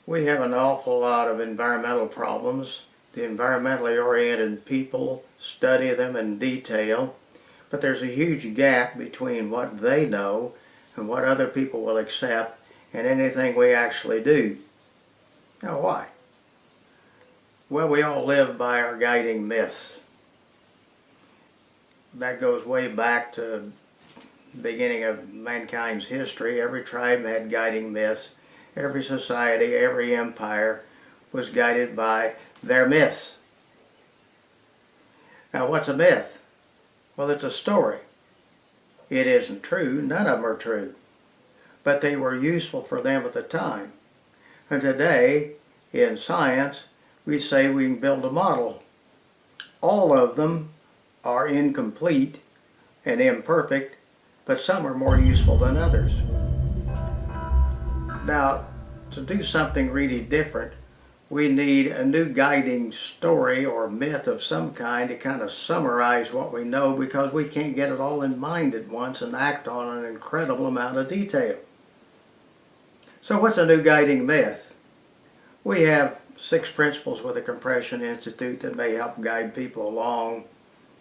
We have an awful lot of environmental problems. The environmentally oriented people study them in detail, but there's a huge gap between what they know and what other people will accept and anything we actually do. Now why? Well, we all live by our guiding myths. That goes way back to the beginning of mankind's history. Every tribe had guiding myths. Every society, every empire was guided by their myths. Now what's a myth? Well, it's a story. It isn't true. None of them are true. But they were useful for them at the time. And today, in science, we say we can build a model. All of them are incomplete and imperfect, but some are more useful than others. Now, to do something really different, we need a new guiding story or myth of some kind to kind of summarize what we know, because we can't get it all in mind at once and act on an incredible amount of detail. So what's a new guiding myth? We have 6 principles with the Compression Institute that may help guide people along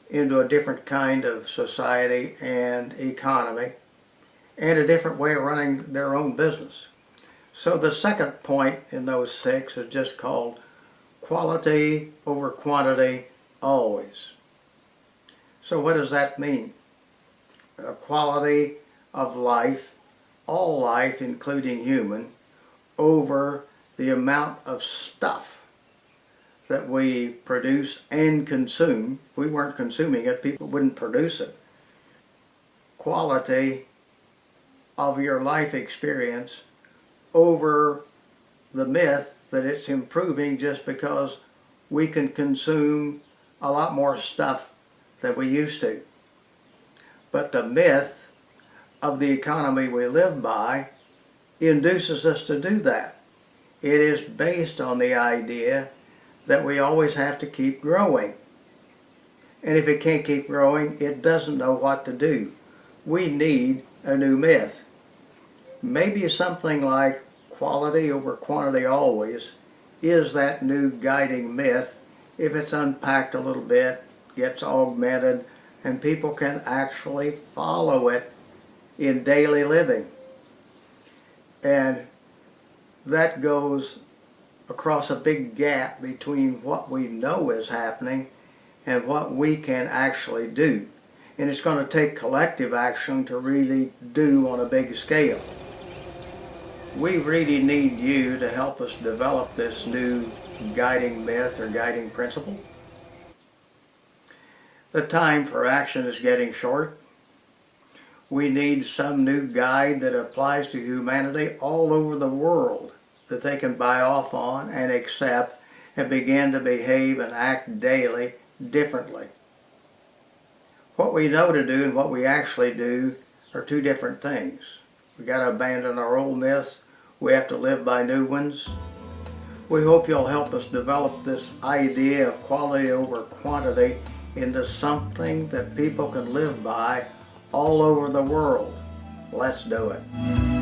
into a different kind of society and economy and a different way of running their own business. So the second point in those 6 is just called quality over quantity always. So what does that mean? A quality of life, all life including human, over the amount of stuff that we produce and consume. If we weren't consuming it, people wouldn't produce it. Quality of your life experience over the myth that it's improving just because we can consume a lot more stuff than we used to. But the myth of the economy we live by induces us to do that. It is based on the idea that we always have to keep growing. And if it can't keep growing, it doesn't know what to do. We need a new myth. Maybe something like quality over quantity always is that new guiding myth if it's unpacked a little bit, gets augmented, and people can actually follow it in daily living. And that goes across a big gap between what we know is happening and what we can actually do. And it's going to take collective action to really do on a big scale. We really need you to help us develop this new guiding myth or guiding principle. The time for action is getting short. We need some new guide that applies to humanity all over the world that they can buy off on and accept and begin to behave and act daily differently. What we know to do and what we actually do are 2 different things. We got to abandon our old myths. We have to live by new ones. We hope you'll help us develop this idea of quality over quantity into something that people can live by all over the world. Let's do it.